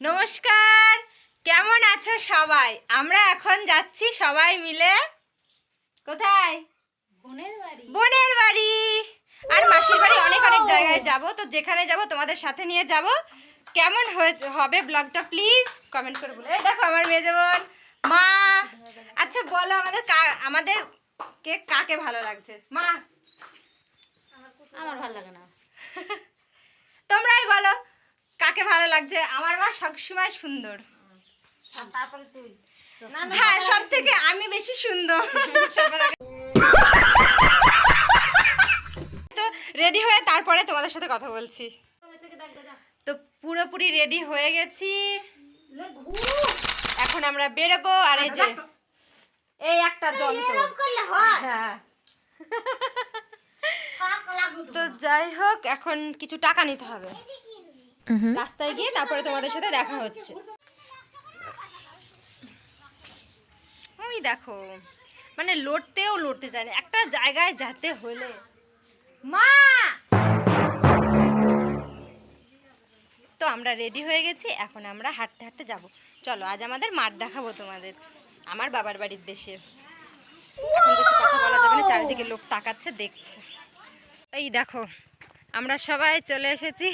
নমস্কার, কেমন আছো সবাই? আমরা এখন যাচ্ছি সবাই মিলে কোথায়? বোনের বাড়ি আর মাসির বাড়ি, অনেক অনেক জায়গায় যাব। তো যেখানে যাব তোমাদের সাথে নিয়ে যাব। কেমন হবে ব্লগটা প্লিজ কমেন্ট করে বলো। এই দেখো আমার মেয়ে বোন, মা। আচ্ছা বলো, আমাদের কাকে ভালো লাগছে? মা, আমার ভালো লাগে না। তোমরাই বলো কাকে ভালো লাগছে। আমার মা সবসময় সুন্দর। তারপরে তুই হ্যাঁ, সব থেকে আমি বেশি সুন্দর। তো রেডি হয়ে তারপরে তোমাদের সাথে কথা বলছি। তো পুরোপুরি রেডি হয়ে গেছি, এখন আমরা বেরোবো। আর এই যে এই একটা যন্ত্র। হ্যাঁ, তো যাই হোক, এখন কিছু টাকা নিতে হবে। রাস্তায় গিয়ে তারপরে তোমাদের সাথে দেখা হচ্ছে। ওই দেখো, মানে লড়তে চায় না একটা জায়গায় যেতে হলে। মা, তো আমরা রেডি হয়ে গেছি, এখন আমরা হাঁটতে হাঁটতে যাব। চলো আজ আমাদের মাঠ দেখাবো তোমাদের, আমার বাবার বাড়ির দেশে। এখন বেশি কথা বলা যাবে না, চারিদিকে লোক তাকাচ্ছে, দেখছে। এই দেখো, আমরা সবাই চলে এসেছি।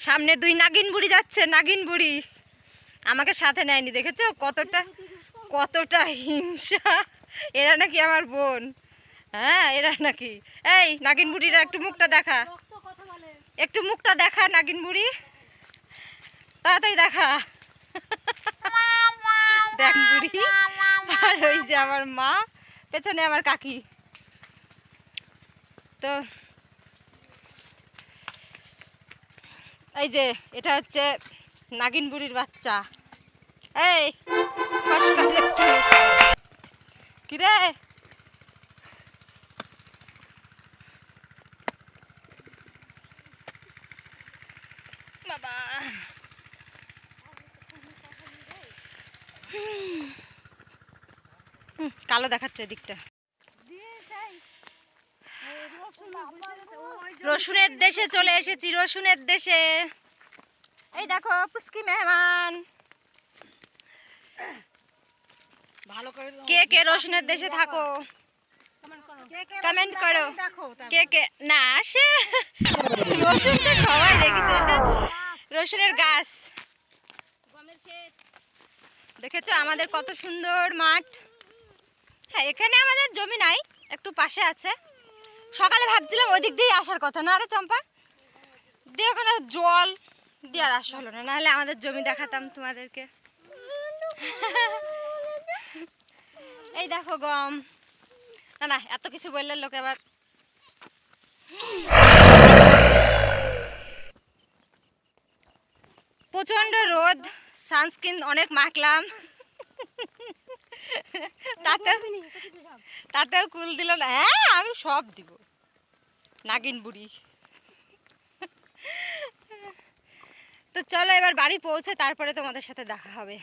সামনে দুই নাগিন বুড়ি যাচ্ছে। নাগিন বুড়ি আমাকে সাথে নেয়নি, দেখেছো? কতটা হিংসা। এরা নাকি আমার বোন। হ্যাঁ, এরা নাকি। এই নাগিন বুড়িরা একটু মুখটা দেখা, একটু মুখটা দেখা নাগিন বুড়ি, তাড়াতাড়ি দেখা। দেখ বুড়ি। আর ওই যে আমার মা, পেছনে আমার কাকি। তো এই যে এটা হচ্ছে নাগিন বুড়ির বাচ্চা। এই ফসকার একটু। কিরে, বাবা, কালো দেখাচ্ছে এদিকটা। রসুনের দেশে চলে এসেছি, রসুনের দেশে। এই দেখো পুস্কি মেহমান। ভালো করে কে কে রসুনের দেশে থাকো কমেন্ট করো। কে কে না আসে? রসুন তো সবাই দেখেছে, রসুনের গাছ। দেখেছো আমাদের কত সুন্দর মাঠ। হ্যাঁ, এখানে আমাদের জমি নাই, একটু পাশে আছে। সকালে ভাবছিলাম ওই দিক দিয়ে আসার কথা, না রে চম্পা? দিয়ে ওখানে জল দিয়ে আর আসা হলো না, নাহলে আমাদের জমি দেখাতাম তোমাদেরকে। এই দেখো গম। না না, এত কিছু বললে লোকে আবার। প্রচন্ড রোদ, সানস্ক্রিন অনেক মাখলাম, তাতেও কুল দিল না। হ্যাঁ, আমি সব দিব, নাগিন বুড়ি। তো চলো এবার বাড়ি পৌঁছে তারপরে তোমাদের সাথে দেখা হবে।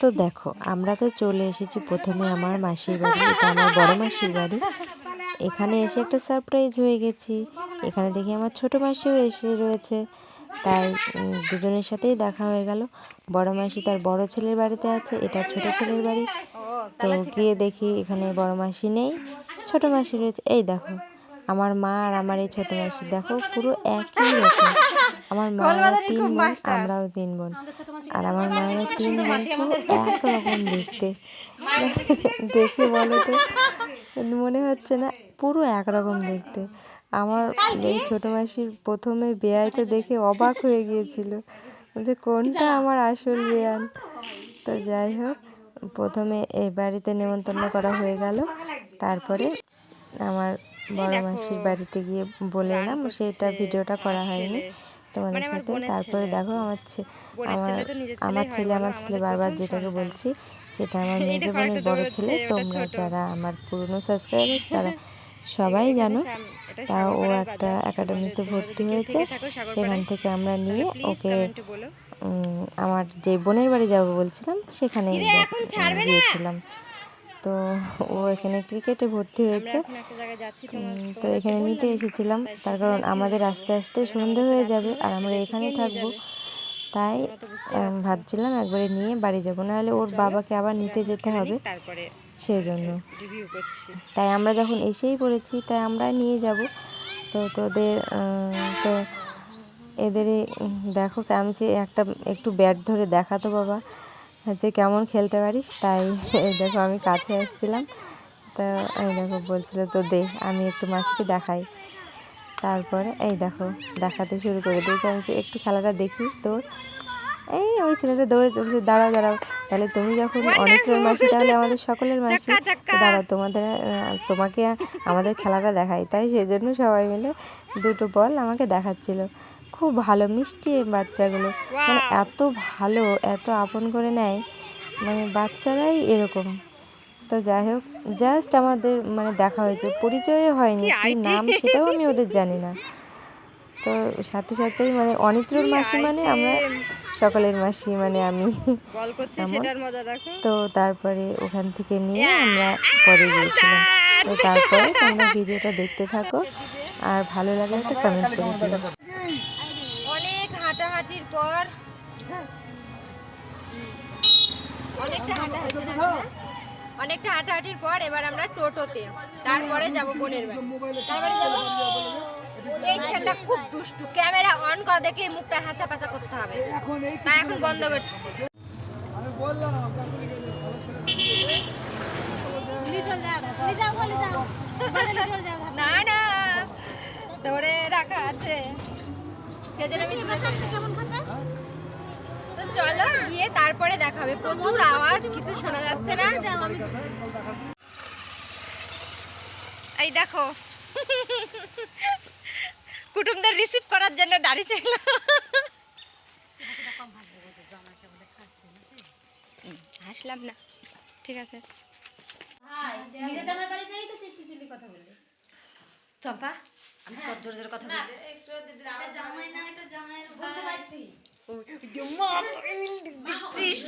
তো দেখো, আমরা তো চলে এসেছি প্রথমে আমার মাসির বাড়ি। এটা আমার বড় মাসির বাড়ি। এখানে এসে একটা সারপ্রাইজ হয়ে গেছি। এখানে দেখি আমার ছোট মাসিও এসে রয়েছে, তাই দুজনের সাথেই দেখা হয়ে গেল। বড় মাসি তার বড় ছেলের বাড়িতে আছে, এটা ছোট ছেলের বাড়ি। তো গিয়ে দেখি এখানে বড় মাসি নেই, ছোট মাসি রয়েছে। এই দেখো আমার মা আর আমার এই ছোট মাসি, দেখো পুরো একই রকম। আমার মায়েরা 3 বোন, আমরাও 3 বোন। আর আমার মায়েরা 3 বোন পুরো একরকম দেখতে। দেখে বলো তো, মনে হচ্ছে না? পুরো একরকম দেখতে। আমার এই ছোটো মাসির প্রথমে বেয়াইতে দেখে অবাক হয়ে গিয়েছিল যে কোনটা আমার আসল বেয়ান। তো যাই হোক, প্রথমে এই বাড়িতে নেমন্তন্ন করা হয়ে গেল। তারপরে আমার বড় মাসির বাড়িতে গিয়ে বলে এলাম, সেটা ভিডিওটা করা হয়নি তোমাদের সাথে। তারপরে দেখো আমার ছেলে বারবার যেটাকে বলছি, সেটা আমার মেজো বোনের বড় ছেলে। তোমরা যারা আমার পুরনো সাবস্ক্রাইবার তারা সবাই জানো। তা ও একটা একাডেমিতে ভর্তি হয়েছে, সেখান থেকে আমরা নিয়ে ওকে আমার যে বোনের বাড়ি যাবো বলছিলাম সেখানে দিয়েছিলাম। তো ও এখানে ক্রিকেটে ভর্তি হয়েছে। তো এখানে নিতে এসেছিলাম, তার কারণ আমাদের আস্তে আস্তে সন্ধে হয়ে যাবে আর আমরা এখানে থাকবো। তাই তোমরা তো বুঝতেই পারছো। ভাবছিলাম একবারে নিয়ে বাড়ি যাবো, নাহলে ওর চলো, বাবাকে আবার নিতে ওরা যেতে খেলে হবে, নিক, তারপরে সেই জন্য। রিভিউ করছি। তাই আমরা যখন এসেই পড়েছি তাই আমরা নিয়ে যাব। তো তোদের তো এদের দেখো আমি যে একটা একটু ব্যাট ধরে দেখাতো বাবা যে কেমন খেলতে পারিস, তাই এই দেখো আমি কাছে আসছিলাম। তো এই দেখো বলছিল তো দে আমি একটু মাসিকে দেখাই। তারপরে এই দেখো দেখাতে শুরু করে দিয়েছে, আমি যে একটু খেলাটা দেখি তোর। এই ওই ছেলেটা দৌড়ে তুলছে, দাঁড়াও দাঁড়াও, তাহলে তুমি যখন অনিত্রার মাসি তাহলে আমাদের সকলের মাসি, চাক্কা তো চাক্কা। দাঁড়াও তোমাকে আমাদের খেলাটা দেখাই। তাই সেজন্য সবাই মিলে দুটো বল আমাকে দেখাচ্ছিল। খুব ভালো মিষ্টি এই বাচ্চাগুলো, মানে ওয়াও, এত ভালো, এত আপন করে নেয়, মানে বাচ্চারাই এরকম। তো যাই হোক, জাস্ট আমাদের মানে দেখা হয়েছে, পরিচয় হয়নি, কি কি আইটি, নাম সেটাও আমি ওদের জানি না। তো সাথে সাথেই মানে কি অনিত্রর মাসি মানে আমরা আইটেম। সকলের মাসি মানে আমি, বল করছে এমন। সেটার মজা দেখো। তো তারপরে ওখান থেকে নিয়ে ইয়া, আমরা পরে গিয়েছিলাম। তো তারপরে তোমরা স্টার্ট। ভিডিওটা দেখতে থাকো, আর ভালো লাগলে একটা কমেন্ট করে দিও। অনেক হাঁটাহাঁটির পর অনেকটা হাঁটা হয়েছে না এখন, হ্যাঁ? অনেকটা হাঁটাহাঁটির পর এবার আমরা টোটোতে, তারপরে যাব বোনের বাড়ি। তারপরে যাব। এই ছেলেটা খুব দুষ্টু, ক্যামেরা অন করা দেখলেই মুখটা হাঁচা পাচা করতে হবে, তাই এখন বন্ধ করছি। না না, ধরে রাখা আছে, সেজন্য আমি দূরে চলে যাই। তো চলো গিয়ে তারপরে দেখা হবে। প্রচুর আওয়াজ, কিছু শোনা যাচ্ছে না। এই দেখো কুটুমদের রিসিভ করার জন্য দাঁড়িয়ে ছিল। হাসলাম না, ঠিক আছে। চম্পা, আমি কত জোরে জোরে কথা বলি। দেখছিস?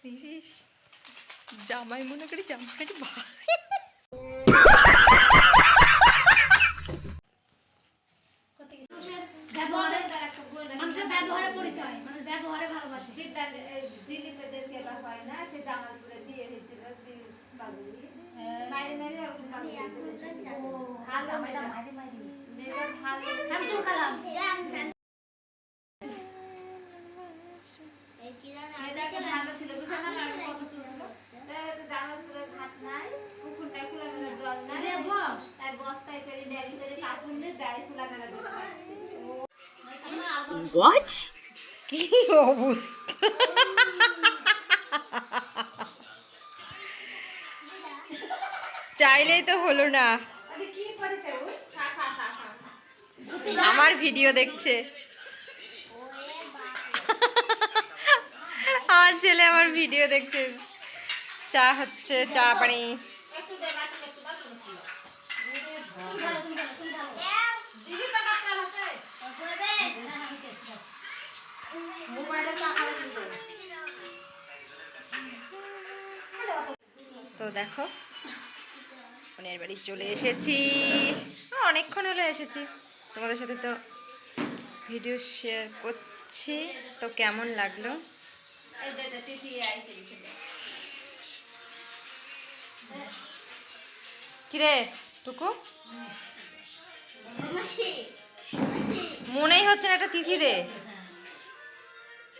দেখছিস? জামাই মনে করি জামাই ভাই। মানুষের ব্যবহারে পরিচয়, মানুষ ব্যবহারে ভালোবাসে। দিলীপেদেরকে বা হয় না, সে জামালপুরে দিয়ে এসেছিল বাবুলি মাইরে মাইরে ওরকম জামাইটা মাইরে মাইরে শামসুল কালাম ভালো ছিল, বুঝছো না? আর কত চলছিল জামালপুরে ঘাট নাই, পুকুরটায় খোলা মেলা জল নাই, রে বস তাই বস্তায় করে বেশি করে কাপড় যাই খোলা মেলা জল আসতে। What? কি অবস্থা! চাইলেই তো হলো না। আমার ভিডিও দেখছে আমার ছেলে, আমার ভিডিও দেখছে। চা হচ্ছে, চা পানি। তো দেখো বোনের বাড়ি চলে এসেছি, অনেকক্ষণ হলো এসেছি। তোমাদের সাথে তো ভিডিও শেয়ার করছি, তো কেমন লাগলো? কিরে টুকু, মনেই হচ্ছে না একটা তিথি রে।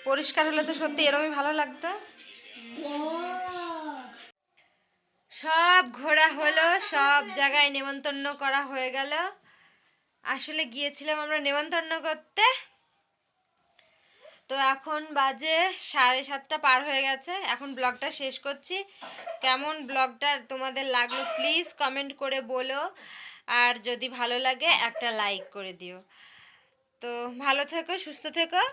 পরিষ্কার হলে তো সত্যি এরমই ভালো লাগতো। সব ঘোরা হলো, সব জায়গায় নেমন্তন্ন করা হয়ে গেল। আসলে গিয়েছিলাম আমরা নেমন্তন্ন করতে। তো এখন বাজে 7:30 পার হয়ে গেছে। এখন ব্লগটা শেষ করছি। কেমন ব্লগটা তোমাদের লাগলো প্লিজ কমেন্ট করে বলো, আর যদি ভালো লাগে একটা লাইক করে দিও। তো ভালো থেকো, সুস্থ থেকো।